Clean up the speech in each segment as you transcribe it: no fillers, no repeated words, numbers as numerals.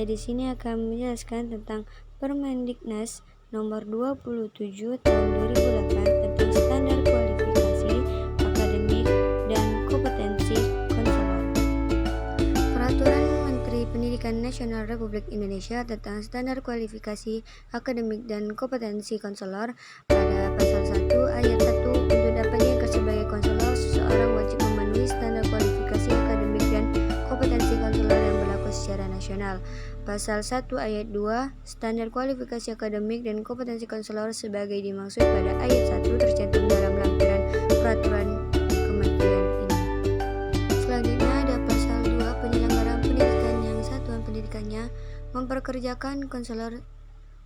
di sini akan menjelaskan tentang Permendiknas nomor 27 tahun 2008 tentang standar kualifikasi akademik dan kompetensi konselor. Peraturan Menteri Pendidikan Nasional Republik Indonesia tentang standar kualifikasi akademik dan kompetensi konselor pada pasal 1 ayat 1 untuk dapat diangkat sebagai konselor, seseorang wajib memenuhi standar kualifikasi akademik dan kompetensi konselor yang berlaku secara nasional. Pasal 1 ayat 2 standar kualifikasi akademik dan kompetensi konselor sebagai dimaksud pada ayat 1 tercantum dalam lampiran peraturan kementerian ini. Selanjutnya ada pasal 2 penyelenggaraan pendidikan yang satuan pendidikannya memperkerjakan konselor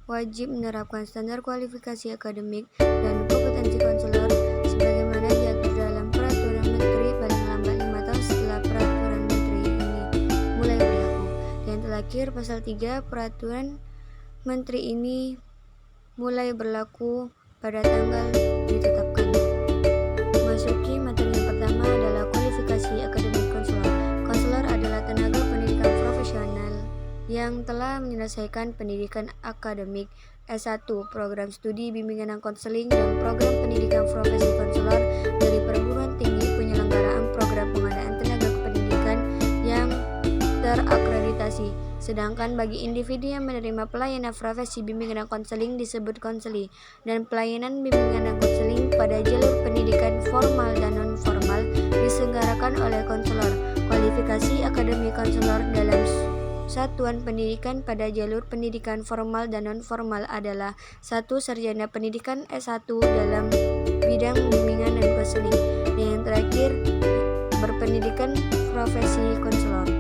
wajib menerapkan standar kualifikasi akademik dan kompetensi konselor sebagaimana diatur dalam peraturan menteri paling lambat 5 tahun setelah peraturan menteri ini mulai berlaku. Dan terakhir pasal 3 peraturan menteri ini mulai berlaku pada tanggal ditetapkannya. Masuki materi yang pertama adalah kualifikasi akademik konselor. Konselor adalah tenaga pendidikan profesional yang telah menyelesaikan pendidikan akademik S1, program studi bimbingan dan konseling, dan program pendidikan profesi konselor dari perguruan tinggi penyelenggaraan program pengadaan tenaga pendidikan yang terakreditasi. Sedangkan bagi individu yang menerima pelayanan profesi bimbingan dan konseling disebut konseli, dan pelayanan bimbingan dan konseling pada jalur pendidikan formal dan non-formal diselenggarakan oleh konselor. Kualifikasi akademik konselor dalam satuan pendidikan pada jalur pendidikan formal dan non-formal adalah 1. Sarjana pendidikan S1 dalam bidang bimbingan dan konseling, dan yang terakhir berpendidikan profesi konselor.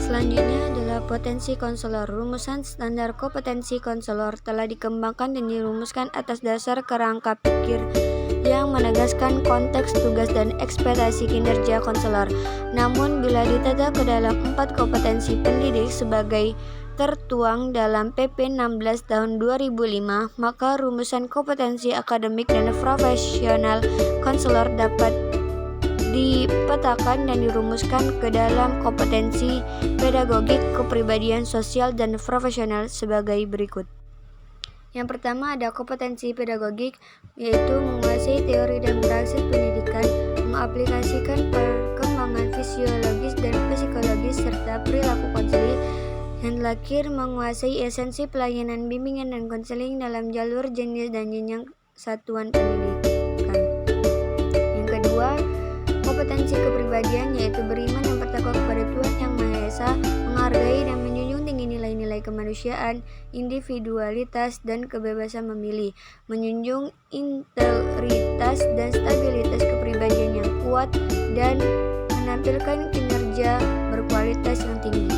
Selanjutnya adalah potensi konselor. Rumusan standar kompetensi konselor telah dikembangkan dan dirumuskan atas dasar kerangka pikir yang menegaskan konteks, tugas, dan ekspektasi kinerja konselor. Namun bila ditata ke dalam 4 kompetensi pendidik sebagai tertuang dalam PP 16 tahun 2005, maka rumusan kompetensi akademik dan profesional konselor dapat dipetakan dan dirumuskan ke dalam kompetensi pedagogik, kepribadian, sosial, dan profesional sebagai berikut. Yang pertama ada kompetensi pedagogik, yaitu menguasai teori dan praksis pendidikan, mengaplikasikan perkembangan fisiologis dan psikologis serta perilaku konseling. Yang terakhir menguasai esensi pelayanan bimbingan dan konseling dalam jalur, jenis, dan jenjang satuan pendidikan. Yang kedua, kompetensi kepribadian, yaitu beriman dan bertakwa kepada Tuhan Yang Maha Esa, menghargai dan menjunjung tinggi nilai-nilai kemanusiaan, individualitas, dan kebebasan memilih, menjunjung integritas dan stabilitas kepribadian yang kuat, dan menampilkan kinerja berkualitas yang tinggi.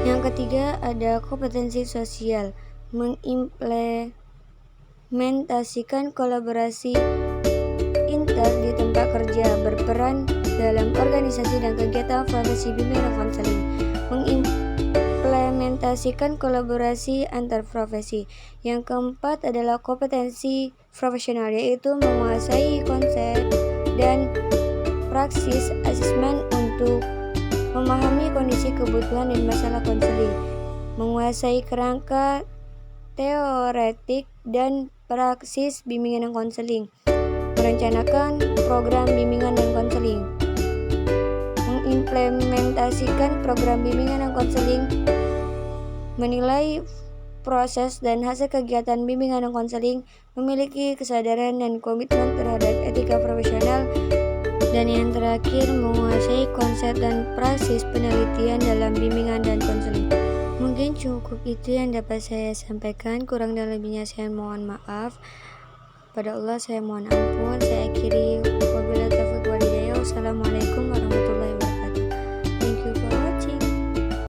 Yang ketiga ada kompetensi sosial, mengimplementasikan kolaborasi inter di tempat kerja, berperan dalam organisasi dan kegiatan profesi bimbingan dan konseling, mengimplementasikan kolaborasi antar profesi. Yang keempat adalah kompetensi profesional, yaitu menguasai konsep dan praksis asesmen untuk memahami kondisi, kebutuhan, dan masalah konseling, menguasai kerangka teoretik dan praksis bimbingan dan konseling, merencanakan program bimbingan dan konseling, mengimplementasikan program bimbingan dan konseling, menilai proses dan hasil kegiatan bimbingan dan konseling, memiliki kesadaran dan komitmen terhadap etika profesional, dan yang terakhir menguasai konsep dan praksis penelitian dalam bimbingan dan konseling. Mungkin cukup itu yang dapat saya sampaikan, kurang dan lebihnya saya mohon maaf. Pada Allah saya mohon ampun. Saya akhiri wabillahi taufiq wal hidayah. Wassalamualaikum warahmatullahi wabarakatuh.